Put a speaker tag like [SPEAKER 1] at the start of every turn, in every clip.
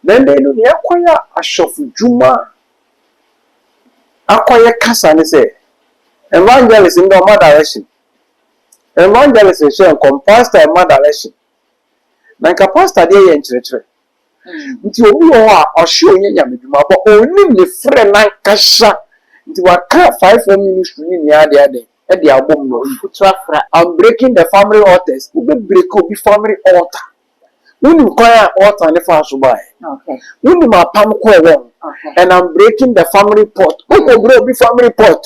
[SPEAKER 1] then they no acquire a shop Juma acquire casa and say evangelist in the other direction. Evangelist is showing pastor in my direction. Like a pastor there in church. Until we are showing Yamiduma, but only the friend like Kasha into a car 5 ministry in the other day. At the album, I'm breaking the family altars. We will break up the family altar. We will cry altar and the fast by.
[SPEAKER 2] Okay.
[SPEAKER 1] We will my palm coil, and I'm breaking the family pot. We will break the family pot.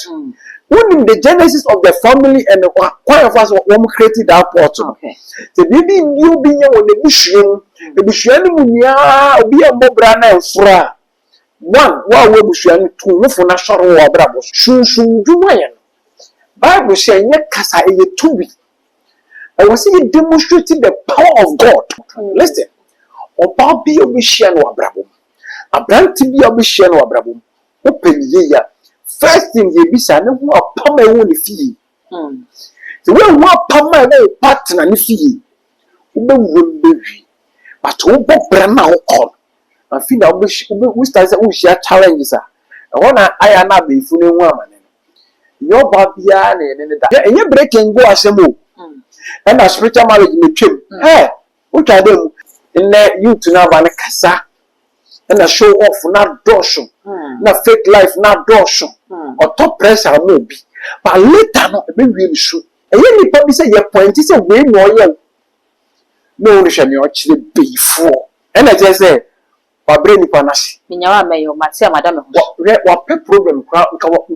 [SPEAKER 1] When the genesis of the family and quite of us who created that pot.
[SPEAKER 2] Okay.
[SPEAKER 1] The baby you being on the Bushian Munia, be a Mobrana and Fra. One, while we Bushian, two, for national or Brabos, Shun Jumayan. Bible saying, yet Casa a 2 weeks. I was seeing demonstrating the power of God. Listen, or Bobby of Bushian or Brabo. A brand to be a Bushian or Brabo. Open ye. First thing ye be saying, who are Pama only fee. The way what Pama partner and fee. But who bought Brahma on? I feel I wish we start to share challenges. I want I am not be fooling woman. Your Babian and you break and go as a move. And a spiritual marriage may trim. Hey, what I do in there you to now van a casa and a show off not dorsal, not fake life, not dorsal, or top pressure maybe. But later, not be really sure. And you probably say your point is a way more young. No, we shall actually be for. And I just say, Babrain Panasi.
[SPEAKER 2] Minyawa mayo, Matia Madame.
[SPEAKER 1] What problem crowd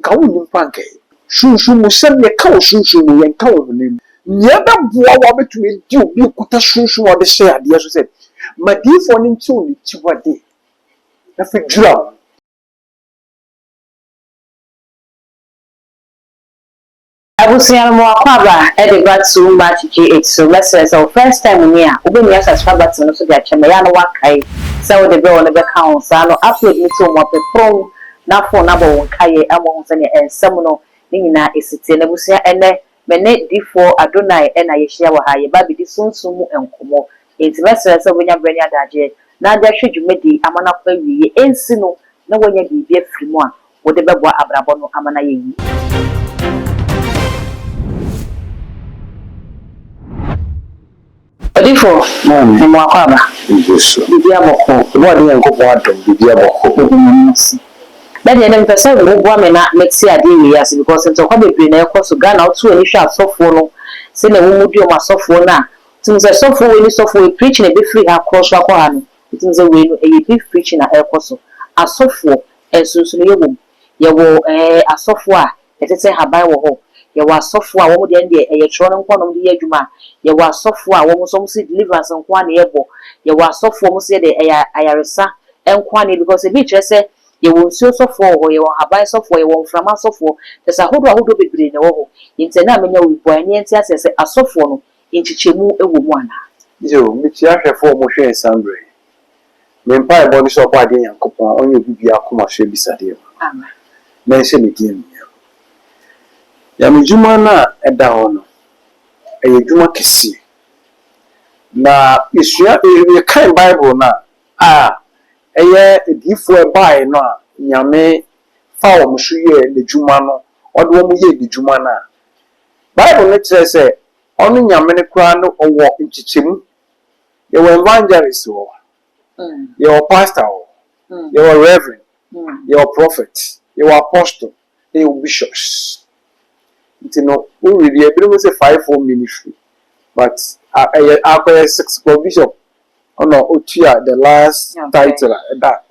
[SPEAKER 1] can win pancake? Shoo send me a cow shoo and cow name. Never bow between you could a shoo or the share, the as said. My dear for him too, what day. That's a drum.
[SPEAKER 2] Abusiano Mwakaba, Edward Sumba GH. So let's say so first time here, Ubin Yas as Fabat and also get Chamayana Wakai, so the bill on the account, Sano, upload me to what the pro, now for number one Kaye, and Samuno, Nina is it in Abusia and then Benet D4 Adonai and I share Wahai, Baby, the soon sumu and Kumo. It's vessels of William Brenya Daje. Now there should you make the Amana Pay, and Sino, no one you be a free one, whatever Abrabono Amana. Odifo, Mwakaba. Bibia boko,
[SPEAKER 1] What do you go out of Bibia Boko?
[SPEAKER 2] That the name person will go me na next year yes because it's a hobby in a course of Ghana out to initial software. Send a woman do my software now. Since the software when you software preaching a bit free across Wakohan, it is a way a bit preaching a course. A software and so you will a software, it is a habai. You were software one day a electronic one of the Yajuma. You were software almost deliverance on one able. You were software say the Ayarisa and Quani because a bitch say you will see software or you will have software, you will from a software. There's a whole be green over. In Tenamina with Boyanians as a software in Chichimu a woman.
[SPEAKER 1] You, Michiaka for Moshe and Sandre. Vampire body shop idea and coupon on your Bibia Kuma Shebi Sadio. Mention it in. Yamijuma na eda ono eyejuma kesi na isua e kan Bible na eye edifo e bai no nyame fa wo msuye ne juma no ode wo mu ye de juma na Bible ne kire se ono nyame ne kra no owo nchichemu ye wo evangelist wo ye wo pastor wo ye wo reverend ye wo prophet ye wo apostle ye wo bishops. You know, we really a 5-4 ministry, but I 6 bishop. Oh no, Otia, the last title that.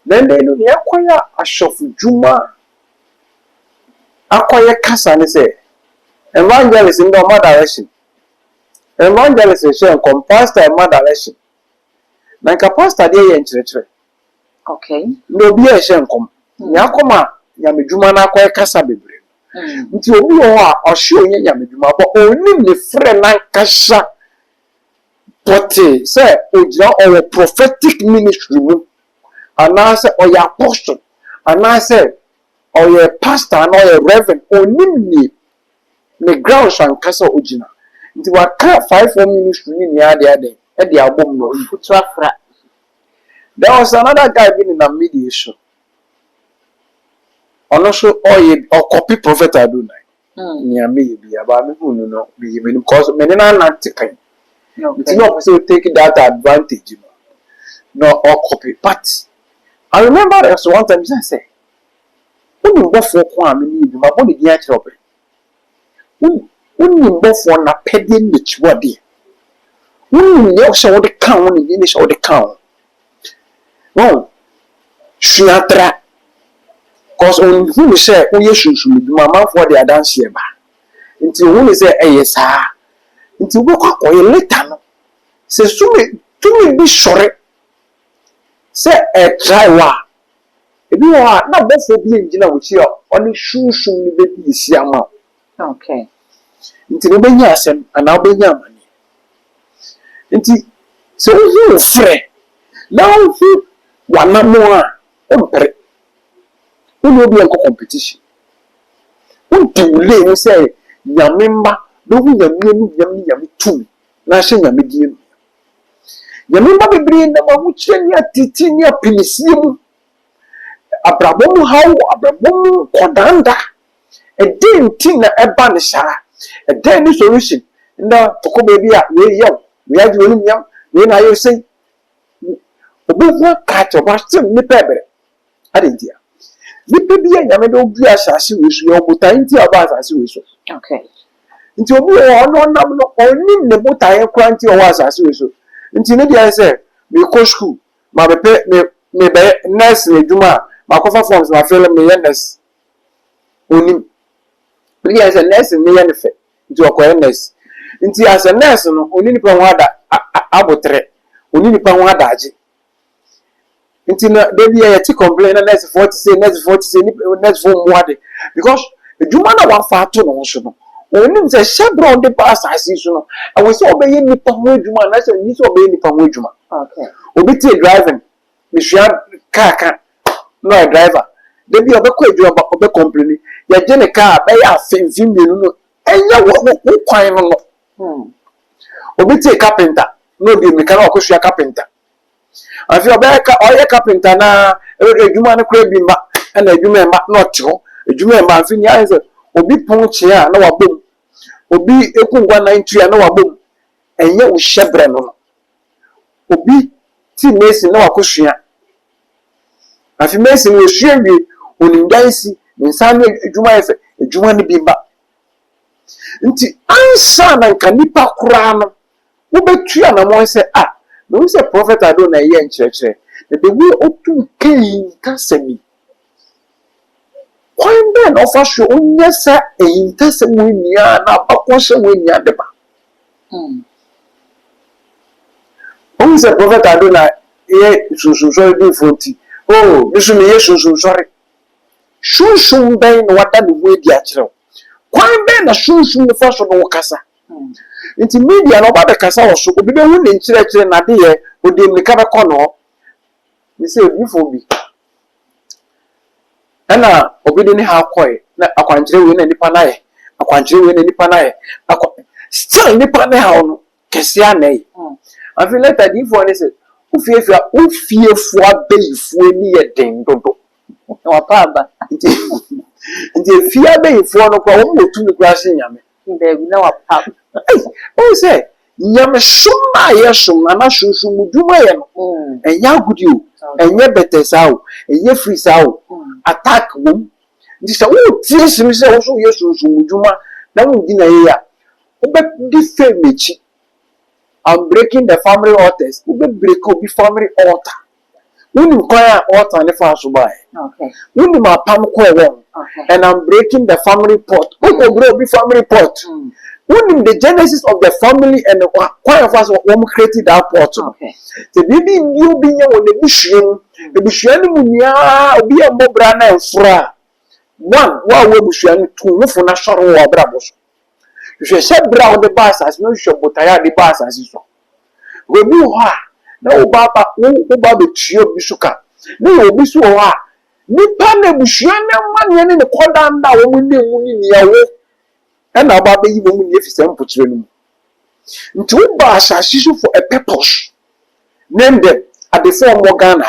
[SPEAKER 1] Then they do acquire a shop Juma, acquire casa and say, evangelist in the other direction. Evangelist is showing pastor in my direction. Like a pastor there in church.
[SPEAKER 2] Okay.
[SPEAKER 1] No be a shame come. Yakoma. Yamijuma na kwa kasa bebre. Nti obi ho a ohye onye yamijuma bo onim ne frɛ na kasa pote say ogira or prophetic ministry mu anase or apostle anase or pastor and or reverend onim ne grounds and kasa ogina. Nti wa ka 5-4 ministry ni ade e de abom no
[SPEAKER 2] Futu afra.
[SPEAKER 1] there was another guy been in a mediation also or copy prophet Adonai near me be about me who no be because many not taking it's not so taking that advantage no or copy but I remember there was one time I say when you go for kwame ni bi ma body dey chop when you go for na pedin which body when you show the count you show the count no shiatra cause on who say who yesusu bi mama for the dance here ba until who say yes ah until we kwa later no say to me be sure say a try wa ebi wa na bofo bi engina wuchi oni shunshun ni be bi isi ama
[SPEAKER 2] Okay.
[SPEAKER 1] nti no benya asem ana obenya amani nti so you frɛ na wo wana mo a ompere wo bi enko competition wo diule ni say nyame mma do hu nyame tu na hye nyame die mu nyame mma bebre na ma wo kyerɛ ni atiti ni apinisie mu abrabom hawo abrabom kodanda edin tin na eba ne sha edin ni solution nda toko baby a we yow we aji woni nyam we na yo say obi ho ka to ba sim ni pebere adentia ni pebi ya nyame do bi asase we su yo botan ti aba asase we so
[SPEAKER 2] Okay.
[SPEAKER 1] nti obi o no nam no oni ne botan kran ti o wa asase we so nti ne dia say me ko school ma be me be nurse ne djuma ma ko fa forms ma fele me nurse oni we as a nurse ne ya ne fe nti okoye nurse nti as a nurse no oni nipa ho ada abotre oni nipa ho ada age nti na dey ya ti complain na nurse 40 say nurse 40 say nurse for muade because djuma na wa fa to no so no oni say shebron de pass asisu no and we say obey nipa ho djuma na say ni say obey nipa ho djuma.
[SPEAKER 2] Okay.
[SPEAKER 1] Obi tie driving me shia car no driver dey bi obekọ adwuma obe complain ya je ne car be ya afenfin mienu no enya wo kwan no obi tie carpenter no bi me kana okohua carpenter afi obeka oye carpenter na adwuma ne kura bi ma na adwuma ma no tiro adwuma ma afi ni aye obi pon che a na wabom obi ekungwa na ntua na wabom enye wo hyebre no obi ti Messi na wakohua afi Messi wo hwie wie onindansi nsane adwuma efe adwuma ne bimba nti ansa na nka nipa kura no wo betua na mo se no se prophet Adonai ye nkyerɛkyerɛ the way otu kai kasemi kwan be na ofa hwe onye sa eyintasem wenia na abakɔhye wenia deba on se prophet Adonai ye sunsun di fonti bisu me ye sunsun sori sunsun ben no wada no we di akyerɛw kwan ben na sunsun no fa so no kasa nti media no ba be kasa wo so obi be hu ne nkyerɛkyerɛ na de ye odi mika be kɔ no me say bifo bi ana obi de ne ha kɔe na akwankyerɛ we na nipa na ye akwankyerɛ we na nipa na ye still nipa na ha no kɛse anai I feel like that if one is ufiefo abeyifo ni ye den dodo
[SPEAKER 2] No papa.
[SPEAKER 1] nti fia abeyifo no kwa wo motu ni kwa hye nyame
[SPEAKER 2] There be no papa.
[SPEAKER 1] o say nyame shoma ye shoma na shunshun muduma ye no enya gudi o enye betesa o enye frisa o attack wom nti se wo tie simi se wo so ye shunshun muduma na wo di na ye ya wo be di fe mechi. I'm breaking the family altars. We break the family altar. We need altar and the fast by.
[SPEAKER 2] Okay.
[SPEAKER 1] We need my palm coin. And I'm breaking the family pot. We go break the family pot. We need the genesis of the family and the choir of us who created that pot.
[SPEAKER 2] Okay.
[SPEAKER 1] The baby you being on the bushing, the bushing munya be a mobrana and fra. One, while we bushing two, no for national or brabos. You should brown the bass as no shop, but I had the bass as you saw. We do ha. No baba, no baby trio bisuka. No bisu ha. Nipa ne bushiana man in the corner now when we need yawo. And our baby even if it's empty. Nti wo ba asase so for a purpose. Name them at the form of Ghana.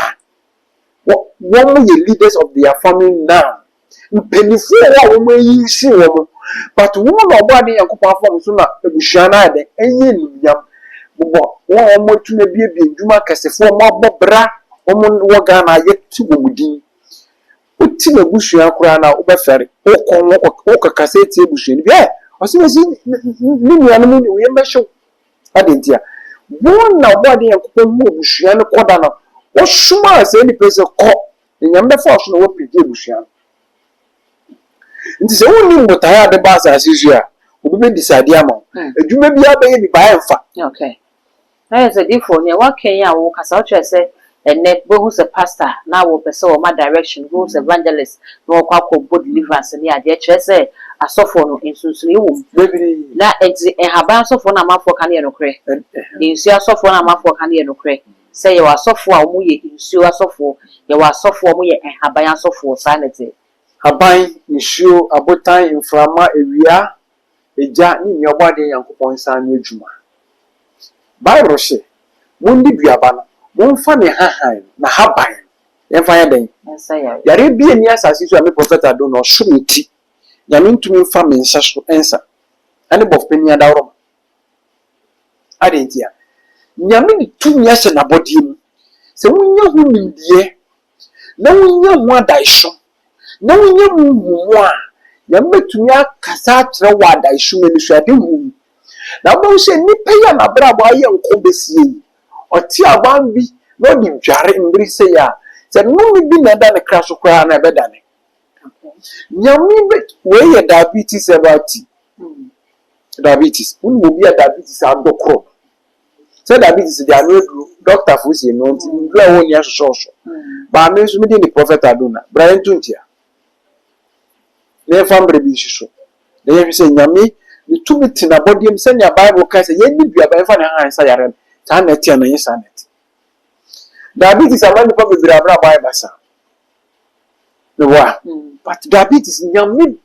[SPEAKER 1] One ye leaders of their family now. Mpenifo wa wo yi si wo but wo no body Yankopon form so na ebusuana de enye niyam bo wo tu na bie dwuma kasefo mo bobra wo Ghana yeti wo mudin uti na busua kura na wo befere wo kakase ti ebusuani bi o se ni nuanu mu ni wo yemehwe adentia wo na body Yankopon mo busuani koda na wo suma se ni pese ko nyambe force no wo pidi ebusuani nti se woni mbotaya de ba asase so a obi be decide ama adwuma bia be ni ba emfa
[SPEAKER 2] okay na is a different ne wa Kenya wo kasa o chese ene bo hu se pastor na wo pese wo ma direction go se evangelist no kwa ko bo deliverance ni ade chese asofo no insunsuni wo na enti ehaba asofo na amafo ka ne enokre insu asofo na amafo ka ne enokre se ye wa asofo a wo ye insu asofo ye wa asofo wo ye ehaba asofo sanity
[SPEAKER 1] Haban nisuo abotan inframa ewia eja ni nyobade Yankopon san no adwuma Bible se wondi duaba no wonfa ne hahan na haban yemfa ya den yare bie ni asase so a me prophet ado no someti nyame ntumi mfa me nsa so ensa ane bofpeni adawro adentia nyame ni tumi ahye na bodie se wonya hu mindie na wonya hu adaiso na wonya mu a yammetumi akasa akyerɛ wɔ adaihwuma ni so ade hu na bo se nipa ya na brabo aye nko besie ɔte aban bi na odi dware mbiri se ya se no bi na da ne kra so kra na ebeda ne nyame be we ye diabetes ebati diabetes unu obi ya diabetes adokro se diabetes dia no edu doctor fo se no nti ndura woni ahsoso ba me so me di ni prophet adona Brian Tuntia ne fambre bi hyeso na ye hwese nyame ni tumi tina bodiem se nya Bible ka se ye ni bia ba fa ne han sa yare ta na tia na yesa net diabetes amani pa bibira bra ba basa no wa but diabetes nyame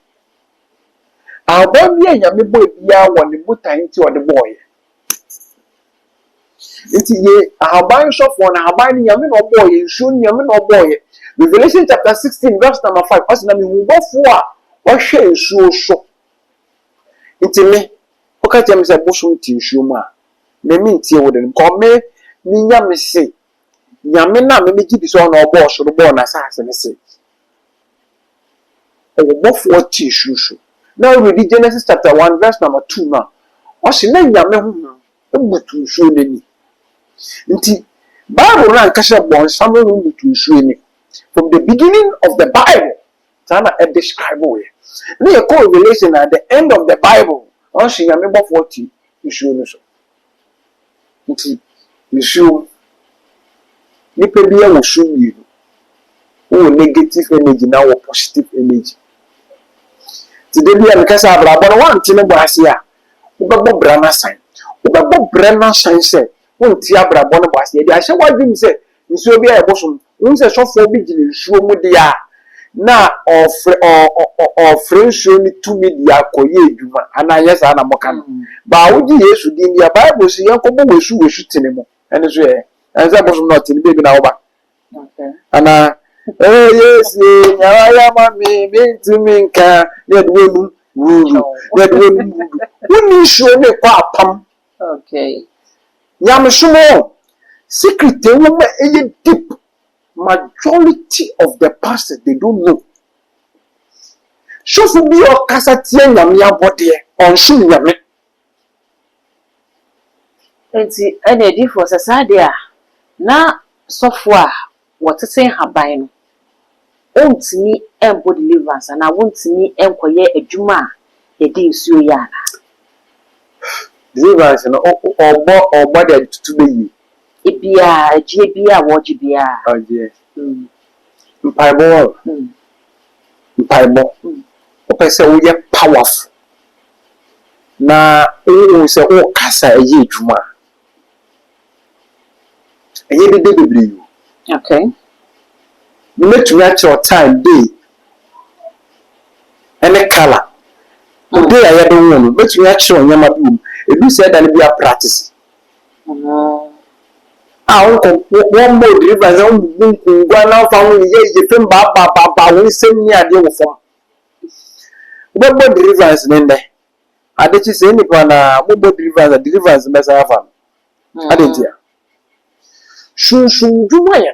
[SPEAKER 1] abon ye nyame boy bia wo ne butan ti o de boy nti ye ahaban shofo na ahaban ni nyame no boy nsu nyame no boy Revelation chapter 16 verse number 5 asina mi hubofo a wahwe nsuo so nti me oka tia me se boso nti nsuo ma me ntie wo de ko me ni nyame se nyame na me gi bi so na obo so bo na sase ne se obofo ti nsuo so now read Genesis chapter 1 verse number 2 na o se na nyame ho ebutu nsuo nani nti Bible na nkasha bon samuel ebutu nsuo ni from the beginning of the Bible Tana a describe way. Near correlation at the end of the Bible. On she am about 40 issue. Issue Nipebia will show you. Oh, negative energy now or positive energy. Today, we are because I have one thing about here. Ubabo Brana sign. Ubabo Brana sign said, won't Tiabra Bonabas. I shall what him say. In so be a bosom. Who's a short for big show mudia. Na friendship ni tumi dia koye adwuma ana yes ana moka no ba wodi Yesu din dia Bible si yankobo wesu tene mo ene so e enza boso not ni bebi na wo ba ana yes nyawa ma me tumi nka ne duwenu wuru woni show ne kwa apam
[SPEAKER 2] okay
[SPEAKER 1] nyam sumo secret e wo e deep majority of the pastors they don't know. So for be your casatia nyamia body on shoe nyame.
[SPEAKER 2] Enti ene di for sasadia na software what say haban no. Ontimi embo deliverance na wontimi enkoye adwuma e di nsuo ya na.
[SPEAKER 1] Deliverance no obo de tutu be yi.
[SPEAKER 2] Ebia eje bia wo je bia
[SPEAKER 1] oje mpaibo o pese wo ye powerful na o se o kasa eje adwuma eye de bebre you
[SPEAKER 2] okay
[SPEAKER 1] metu ya cho time day ene color o day ya de won metu ya cho nyama bi ebi you said that be a practice. One more deliverance on Gwana family, ye film Baba, we send me a deal for. What more deliverance then there? I did you say anyone, what more deliverance, Messiah? I didn't hear. Soon, do my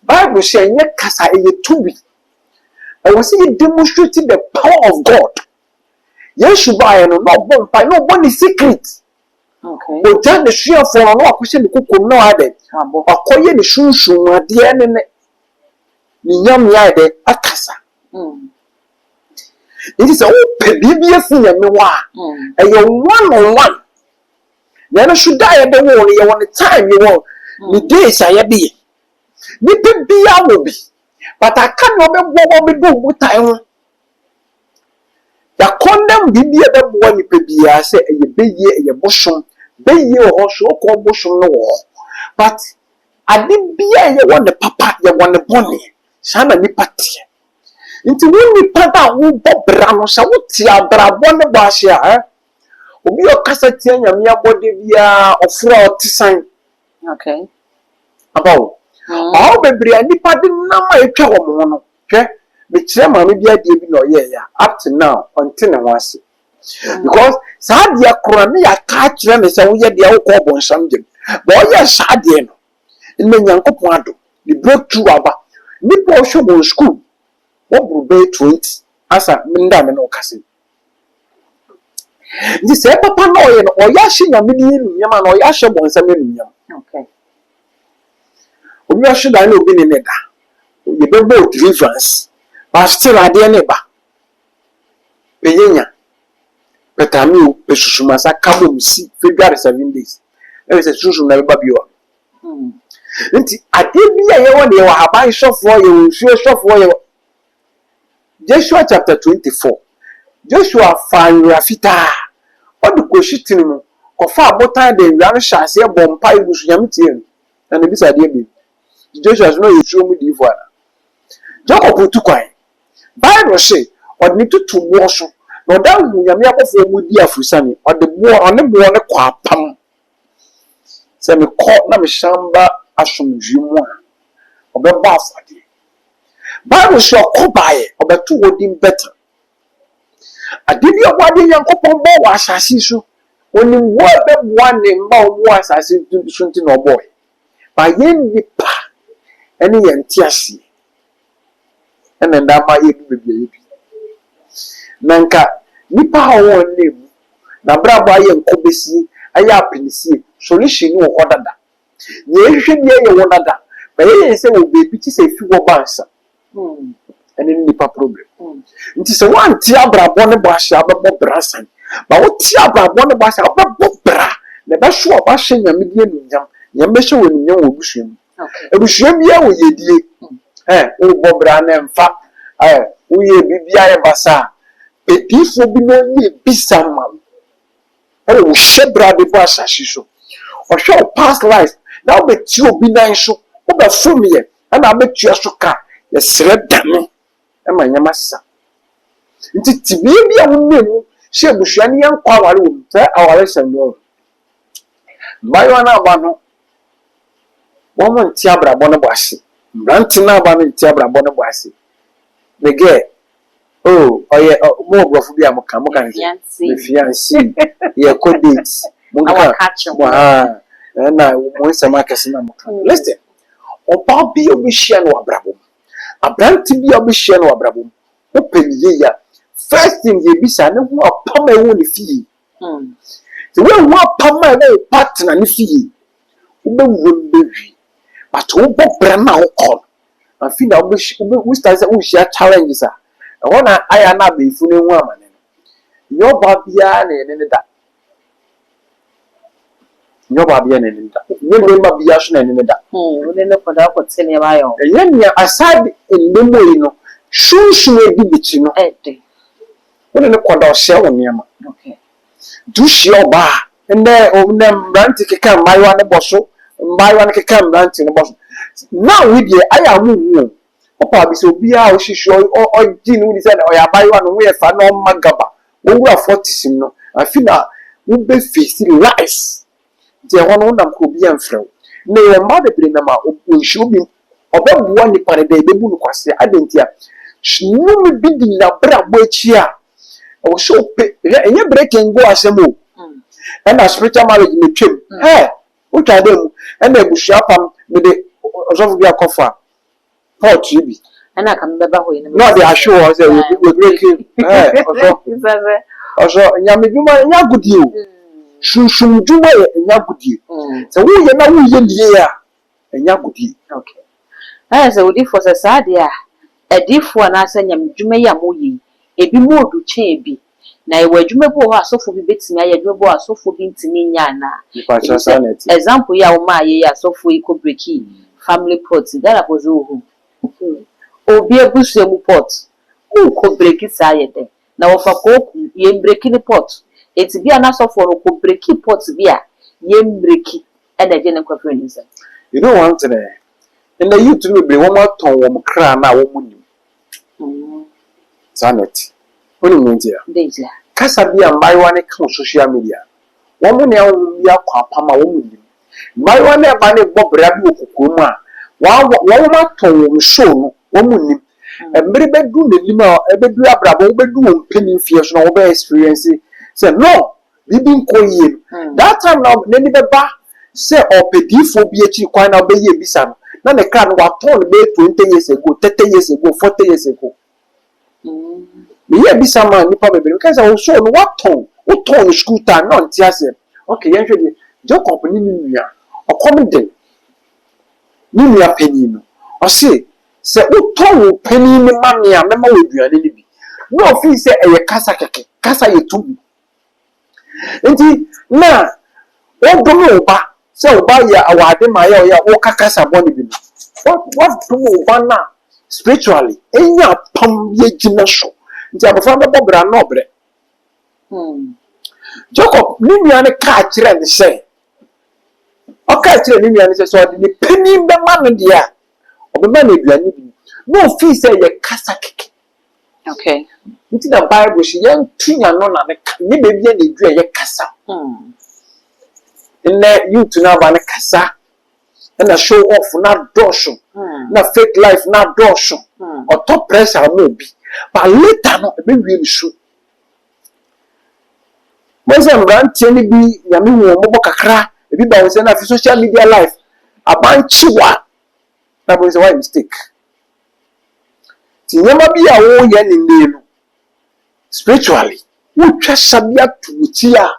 [SPEAKER 1] Bible saying, yet Cassa to be. I was seeing demonstrating the power of God. Yes, you buy and not one by no one is secret.
[SPEAKER 2] Okay.
[SPEAKER 1] But then the sheer for a lot question the cook no other. A coy the shoe, my dear, and the young yard at Cassa. It is all baby thing and me and you're 1-on-1. Then I should die at the war, you want the time you want. The days I be. Nipping be I will be. But I cannot what we do with time. Ya condemn bibi ebe bo ni pebi ya say eye beye eye bosom beye ho so ko bosom no wo but ade bia ye won the papa ye won the bonny sana ni patie nti won ni papa wo bobra no sa wo ti abra bonne bo ahia obi o kasa tie nyame abode bia ofro otisan
[SPEAKER 2] Okay.
[SPEAKER 1] abawo all bebre ani pade na ma etwa wo mo no hwe me kire ma me bia de bi no ye ya up to now until na wase because sa dia kro na ya ka kire me se wo ye de wo ko bonsam dem bo ye sa de no ime nyankopon ado the breakthrough aba ni po show go school wo bru be 20 asa me nda me no kase ndi se papa no ye no o ya hye nyame ni nu nyama no o ya hye bonsam ni nyama
[SPEAKER 2] Okay.
[SPEAKER 1] obi a hye da na obi ne ne da ye be bo deliverance but still ade ne ba peyenya petami pesusuma sa kabo msi February 7 days e se susu na ba biwa nti ade bia ye won ye wa haban shofo ye nsuo shofo ye Joshua chapter 24 Joshua fanra fita odu ko shitini mu ko fa abotan de nwa no hyase bompa ibusu nyame tie na ne bisa de bi Joshua no ye tuo mu di fo ana Jacob tu kwan Bible say odni tutu bo so no da hu nyame akofo mu di afusani ode bo one bo ne kwa pam se me ko na me shamba asomdwi mu a obeba afade Bible say okobaye obetu wodim better adini obade yankopon bo wa asasi so oni wo be bo ne mba wo asasi so nti no boy ba yen nipa ene yantiase ene ndama ye bibia ye bi nanka nipa hawo nemu na brabo aye nkobesi aye apinisi solution wo hodada ye hwehwe bia ye wo dada ba ye se wo bebi ti se fi wo bansa ene nipa problem nti se wan ti abrabo ne bo ahia abebo brasan ba wo ti abrabo ne bo ahia abebo bra na ba hwe oba hwe nyame die nunyam nyame hwe wo nunyam wo busuam ebusuam bia wo yedie wo bo bra na mfa wo ye bibia ye basa edifo bi no ni bisama wo hwe bra de bo asasi so o hwe past life na wo beti obi nan so wo ba fomie na abetua so ka ye sere dame e ma nyama sa nti tibie bia wo nemu hwe busua ne yankwa aware wo fa aware sendo bayo na aba no wo mo ntia brabo no bo ase branti na aba no ntia brabo no bo ase nege oh oye mo brofo bia mo kan me fiancé ye codate mo ka na mo nsema kese na mo kan listen oba bi obi hye no abrabo abranti bi obi hye no abrabo o peniye ya first thing ye bisa ne ho apama ewo ne fie so we ho apama ewo partner ne fie wo be wo bewi but wo bo bra na wo call afi na we start say we share challenges a wona aya na be ifu ne hu amane no yo ba bia na ne da yo ba bia na ne da ne ba bia so na ne da
[SPEAKER 2] wo ne ko da ko tene ba yo
[SPEAKER 1] yenya aside endemo yi no shushu edi bichi no
[SPEAKER 2] ede
[SPEAKER 1] wo ne ko da o share wo niam
[SPEAKER 2] okay
[SPEAKER 1] du share ba ende o ne mranti keka maiwa ne boso maiwa ne keka mranti ne boso now we dey aya mu opa bi so bia o hihyo o gin we say na o ya maiwa no we fa no magaba wo wura 40 sim no afi na be face life de hono na ko bi amfrɛ na ye ma bebre na ma onhwe obi obabuwa nipa ne de bebu no kwase adentia num bi di na bra bo achi a o show pe enye breaking go asemo and spiritual marriage me twem o twa dem and ebusua pam me de osofu bi akofa pot bi
[SPEAKER 2] ana kam beba ho yin
[SPEAKER 1] no they assure us we breaking also nyame dwuma nya gudie o shunshun dwuma nya gudie so wo ye na wo ye nie a nya gudie
[SPEAKER 2] okay so odi for sasade a edifo na asa nyame dwuma ya moyi ebi modu che bi na ewa dwuma bo ho asofo bi betimi aye dwuma bo asofo bi ntimi nya na example ya wo ma ye asofo iko breki family pot dara pozo ho obi ebusu emu pot ko breki sa ye de na wo fa ko ye breki ni pot eti bia na asofo ro ko breki pot bia ye breki e da je ne kwa friend nsa
[SPEAKER 1] you don't want to and the youth no be one more ton wo kra na wo mu nim sanity oni ntia
[SPEAKER 2] deja
[SPEAKER 1] kasa bia maiwa ne kan social media wo mu ne ya kwa pama wo mu nim maiwa ne ba ne bobra bi okuko mu a wo ma ton wo show no wo mu nim emre bedu ne nim a ebedu abrabo wo bedu wo mpeni fie so na wo be experience say no bibi nkoyie that time na ne ni beba say opedifo bi echi kwan na be ye bisa no na ne kra no wa ton be 20 years ago 30 years ago 40 years ago me bisa man nipa bebe because I was so no what ton school time no ntia se okay yen hwede Jacob ni nua okomden ni nua pani no o se o ton pani ni mame a mema oduane ni bi no fi se eye kasa keke kasa ye tubi enti na o do me oba se oba ya awade ma ya o kakasa boni bi what do oba na spiritually enya pam ye gina so nti abofra bebo bra no bre Jacob ni nua ne ka kire ne se o ka kire ni nua ne se so de ni pani be ma no dia o be ma na eduane bi no fi se ye kasa keke
[SPEAKER 2] okay
[SPEAKER 1] nti the bible she yan tunya no na ne be bia na edu ye kasa nne youth na ba ne kasa na show off na dosho na fake life na dosho o top pressure mo bi but later no be really show Mose mbrantie ni bi nyame wo mo kakra ebi ba we say na social media life abanchiwa na bo say why mistake ti nyama bi a wo ye ni nelu spiritually wo twa sabia tutia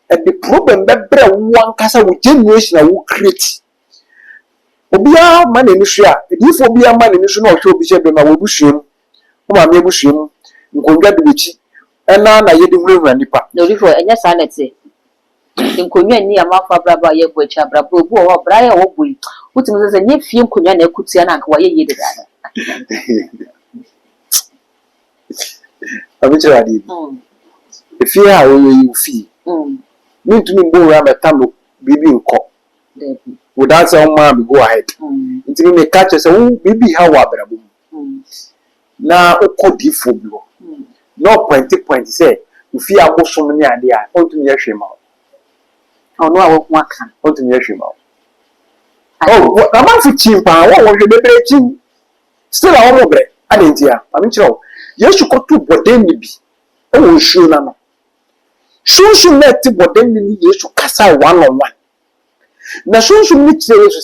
[SPEAKER 1] and the problem be bre wo ankasa wo generation wo create obia ma na ni hwe a edifo obia ma na ni so na o hwe obi hye be ma wo busuem wo ma me busuem nkongwa de bechi na yedi hurura nipa
[SPEAKER 2] no rifo enya sanete nkonwa ni amafa braba ye bo echa braba obu o bra ya wo bui utimi se nye fie nkonwa na ekutia na nka wa ye yede dada
[SPEAKER 1] abichira adi efie a wo yi fie me tumi mbo ra metalo bibi nko without say man go ahead ntimi me catch say wo bibi ha wa brabo na okodifo bi wo no point say if you are so many idea on to me hwema
[SPEAKER 2] ono a wo aka
[SPEAKER 1] on to me hwema oh na man fi chimpa wo wo hwebe chim still a wo bre adentia ami chiro yesu ko tu boden ni bi e wo hwu na no shushu net boden ni yesu kasa one on one na shushu ni chire yesu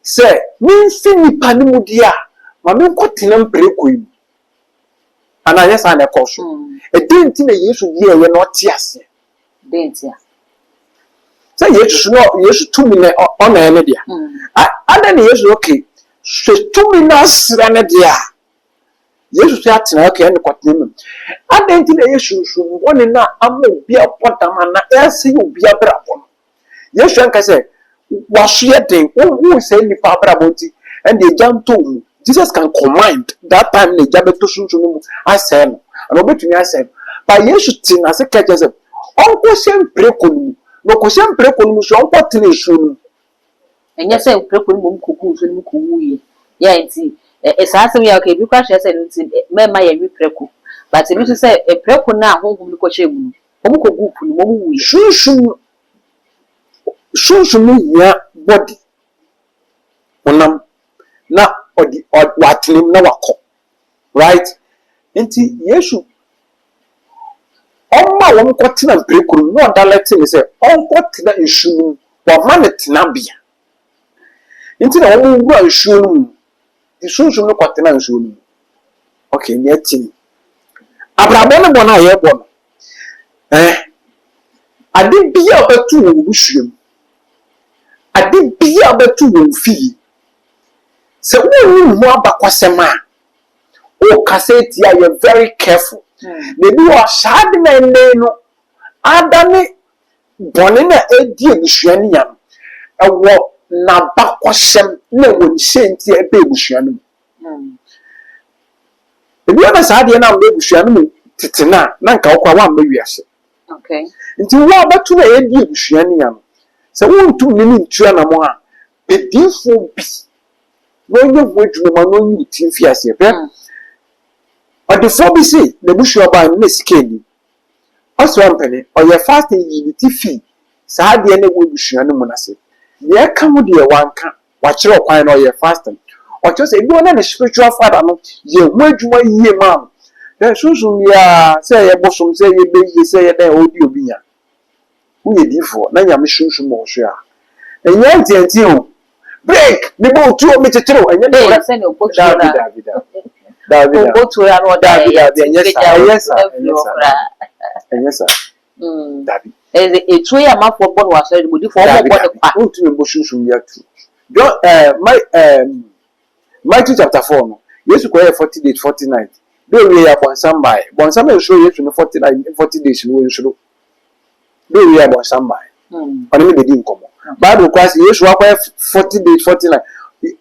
[SPEAKER 1] say min fini panimu dia ma min ko tinam preko yi ana yes ana koso e denti na yesu ye ye no tiase
[SPEAKER 2] denti a
[SPEAKER 1] say yesu no yesu tumi na ona ene dia ada na yesu okay so tumi na sira na dia yesu say atena okay ene kwatemu adenti na yesu so woni na amo bia potama na ese obi abrabo yesu anka say wahye den wo say ni pa abrabo ti and the jam to Jesus can command that time the jabeto sunsun asem and obetumi asem but yesu tin ase catch us onko sempre konu no ko sempre konu so onko tin esu
[SPEAKER 2] enye se preko ni mom koku so ni kowu ye ya enti esasem ya okay bi kwa hye se nti mema ye wi preko but bi so say preko na honhom ni ko hye mu
[SPEAKER 1] omuko group ni mo wu shunshun ya body onam na odi watlim na wako right nti yesu ọmọ wọn kọ tena mprekuru no adalete ni sẹ ọnkọ tena nsuo wa ma ne tena bia nti na wọn wura nsuo no nsuo no kọ tena nsuo no okay ni ati abrabo no bọ na ye bọ no ade bia obetu wo busuam ade bia obetu wo fi sɛ wonu mu abakwasɛm a o kaseti a you very careful maybe o shade na nne no adane bone na edi ebusua ne yam ewo na bakwasɛm na woni senti ebe ebusua no ebi na saade na mbe ebusua no titena na nka okwa wa mba wiase
[SPEAKER 2] okay
[SPEAKER 1] nti wo abatu na edi ebusua ne yam sɛ wontum ne ntua na mo a bedifo bi no nye wodwuma no nyi timfi ase pe odefo bi si na busua ba na sikeni aso ampene oye fast yi ti fi saade na wo busua no munase ye ka mo de wanka wa kire kwan na oye fast o cho se bi wona na spiritual father no ye hu adwuma yiye ma na sunsun ya se ye bosom se ye be ye se ye da odi obinya wo ye difo na nyame sunsun mo so a enye ntenti o break me bo tuo me tetero enye de
[SPEAKER 2] send your book
[SPEAKER 1] David
[SPEAKER 2] go to ya no
[SPEAKER 1] David yes sir David
[SPEAKER 2] etu ya ma for born was so body for born kwa
[SPEAKER 1] won tu me bo sunsun ya tu John Matthew chapter 4 no Yesu ko 40 days 40 nights do we ya bonsam e show Yesu no 40 days no show do we ya bonsam by oni me dey nkomo Bible class Yesu akwa 40 days 40 nights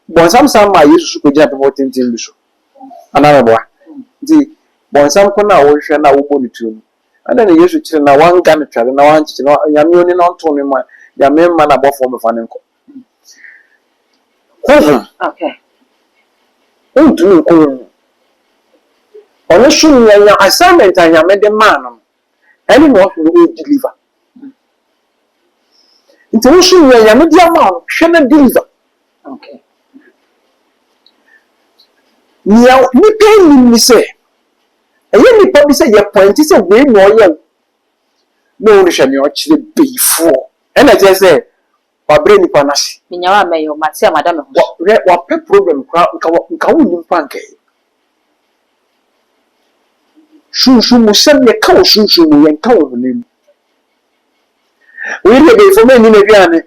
[SPEAKER 1] bonsam sam ma Yesu ko dia 40 tin bi so anara boa di bonsam ko na wo hwe na wo bonu tuo ana na Yesu kire na wan ga metware na wan kire na nyame oni na onto me ma ya me ma na bofo me fa ne nko
[SPEAKER 2] okay
[SPEAKER 1] ntumi nko ono shun ya assignment anya me de man no any more to deliver nti wo shun ya me de ama hwe na deliver
[SPEAKER 2] okay
[SPEAKER 1] ni pain ni se ni pa bi se ye point se we no ye no ri hwe me o kire beifo na je se wa bre ni pa na se
[SPEAKER 2] minyawa meyo matia madam ho
[SPEAKER 1] wa pe problem nka wo ni pa nke shushu musem ye ka wo shushu mu ye ka wo ni we le beifo me ni na biane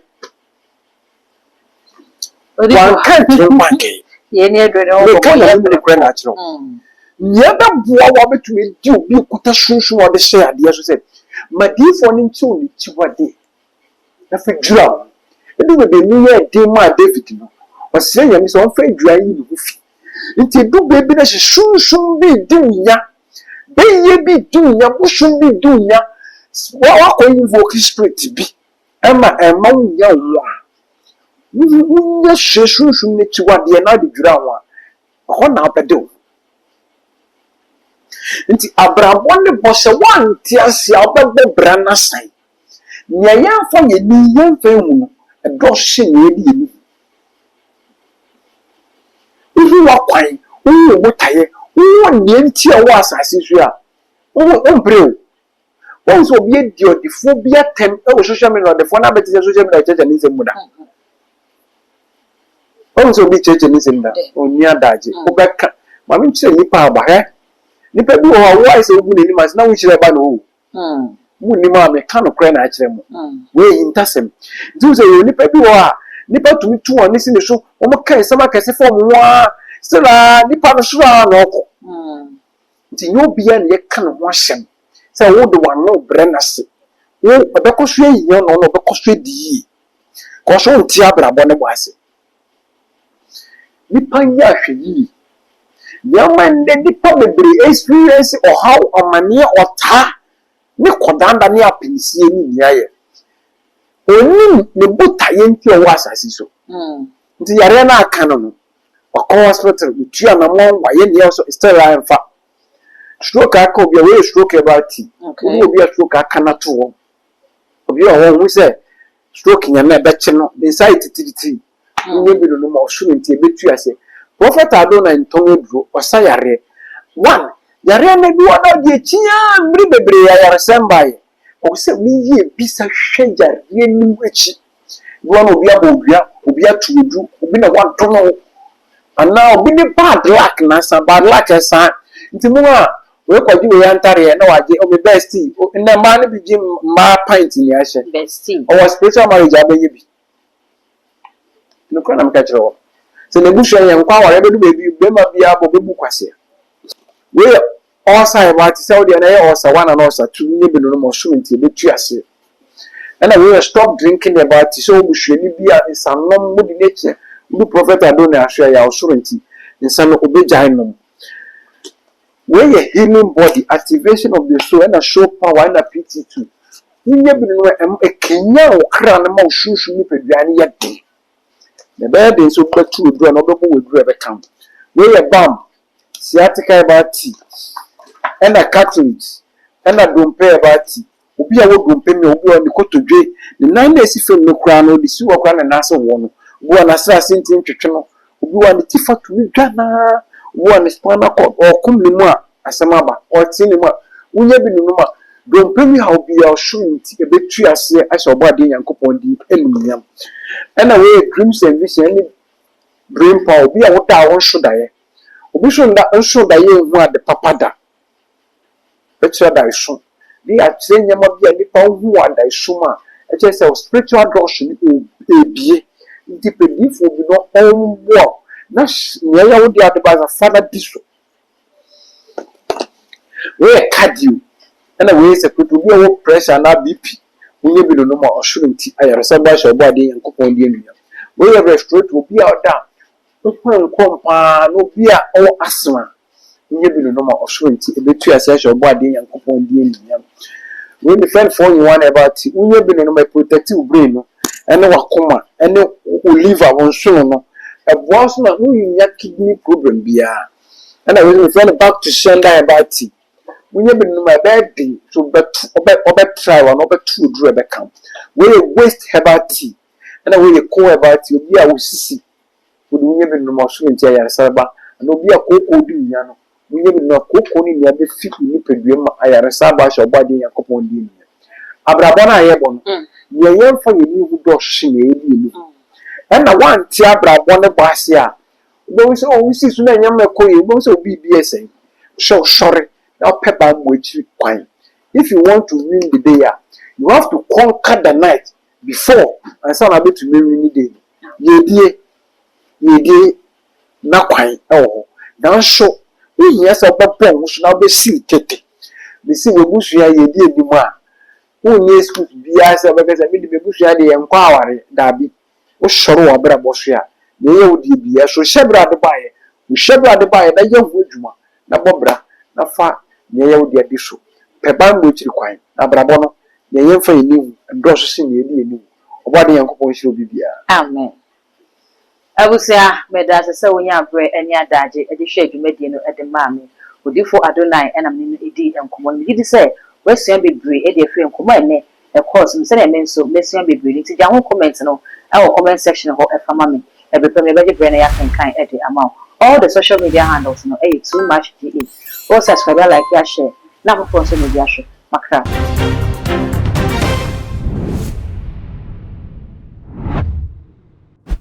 [SPEAKER 1] wa kan ti pa nke
[SPEAKER 2] ye ni edore
[SPEAKER 1] o ka na ni kra na chiro ye da bua wa betumi di obi kuta shushu wa de share ade so se madifo ni nti oni chiwade na fi dura edu be ni ye de ma David no o se yemi so on fa dura yi ni fi nti du be bi na shushu bi dunya be ye bi dunya bushun bi dunya wa ko invoke spirit bi ema wunya wo wunya shushu ni chiwade na de dura wa ho na abede nti abrabo ne bose wanti ase obebe bra na sai nya yamfa ye ni yamfa hu do hye ne di ni uhu wa kwan uhu botaye uhu ne nti o wa asase su a uhu breu won so bi edi odifo bi atem e wo social media odifo na beti social media cheche ni semuda won so bi cheche ni semuda oni adaje obeka mami nche nipa aba he nipa bi wo wa se ogu ni mas na wo chire ba no mu ni ma me ka no kra na chire mu we intasem du se yo nipa bi wo a nipa tumi tu won ni si ne so o mo kan sama kase form wa sila nipa no sura na oko nti nyo bia ne ka no ho ahyem se wo de wan no bre na se wo obekosue yi no no obekosue di yi ko so nti abrabo ne bo ase nipa nya hwe yi yamande nipa bebre experience or how amane ota ne kodanda ne apinsie ni niaye oni ne botaye nti o wasase so nti yare na aka no wakọ hospital utua na mo waye ne so still amfa stroke aka obi a we stroke about tea obi a stroke aka na to obi a won say stroke nya na be che no the side tititi nye bi no mo so nti ebetu ase prophet Adonai nton eduro osayare one yare na bi wona de chia mbri bebre ya yare sembai o se mi ye bisa hwejare nim echi wona obi abodua obi atuodu obi na wanto no ana obi ni bad luck na sa bad luck esa nti mu a we kwaji we antare na waje o me bestie na ma na bi ji ma pint ni ahye
[SPEAKER 2] bestie
[SPEAKER 1] o spiritual marriage abenye bi no kana mkachiro se ne busha yan kwa ware bedu bebi be ma bia bo bebu kwase we osa e ba ti saudi na ye osa one and osa two nye bi no mo so nti betu ase and we stop drinking about so busheni bia insanom mudi nature the prophet Adonai ashare ya osoro nti insano obeja inom we a healing body activation of the soul and a show power and a PT2 nye bi no ekenya okra na ma oshushu ni peduane ya de the bed is so betu do na obebo we do ebe kam we a bam sciatica about tea and a cartilage and a dompe about tea obi a wo dompe me obi on the kotodwe the 9 days film no kra no di si wo kra na nase wo no obi na sra sentin twetwe no obi wa ne tifa to ni dwana obi na spinal cord o kum limu a asema ba o ti limu a unye bi no ma dompe mi ha obi a shunti ebetu ase asho obo ade yankopon di elunyam and we dreams and vision any brain power obi a wo da won shoda ye obi shoda ye hu ade papada betu da iso bi a tsenya ma bi a nipa hu ada iso ma e che se spiritual doors ni ebie dipedifo bi no onwo na ya wo di advice father diso we cardio na we se kutu bi wo pressure na bp unye bi no ma osurunti ayaresa ba sho bo ade yankopon di enua we restore obi a oda nkompa no bi a o asma unye bi no ma osurunti ebetu ase sho bo ade yankopon di enua we the friend for you one about unye bi no ma protective brain no ene wakoma ene oliver wonso no eboa so na hu nya kidney problem bia and we refer back to shenda about munye bi no ma bed so bet try one obet two dru e be kam we waste herbal tea and we call about obi a wosisi we munye bi no ma so ntia ya sarba and obi a koko di nya no munye bi no koko ni nya be fit ni pedue ma ayare sarba sho body yakopon di nya abrabon ayebo no ye yemfa ye ni hu do hye na ebi ni and na one ti abrabon ne boase a bo so o wisi su na nyam ekoye bo so obi bi esen show sorry now pepper mochi kwan if you want to win the day you have to conquer the night before and so na be to win the day ye die na kwan oh dan show we yes obopon so na be see tete be see we busu ya ye die di mu a wonye excuse bia se obekasa me di be busu ya de ye nkwa aware dabi wo shoro wa bra bo so ya ye ye wo di bia so shebra de bae wo shebra de bae na ye hu adwuma na bobra na fa ye ye wo di adiso pe ban mo chiri kwan na brabo no ye ye fa eni do so se ne edi eni obade yankopon shiro bibia
[SPEAKER 2] amen abusia medase se wonya abre eni adaje edi hwe adwumadi no edi maame odifo Adonai enam ni edi enkomo ni gidi se wesuan bebre edi afre enkomo ene e course mse na men so mesuan bebre ni ti ja ho comment no e comment section ho e fama me e be pem e be bre na ya kan edi amount all the social media handles no too much to it. Or subscribe, like, share. Now, for social media, makra.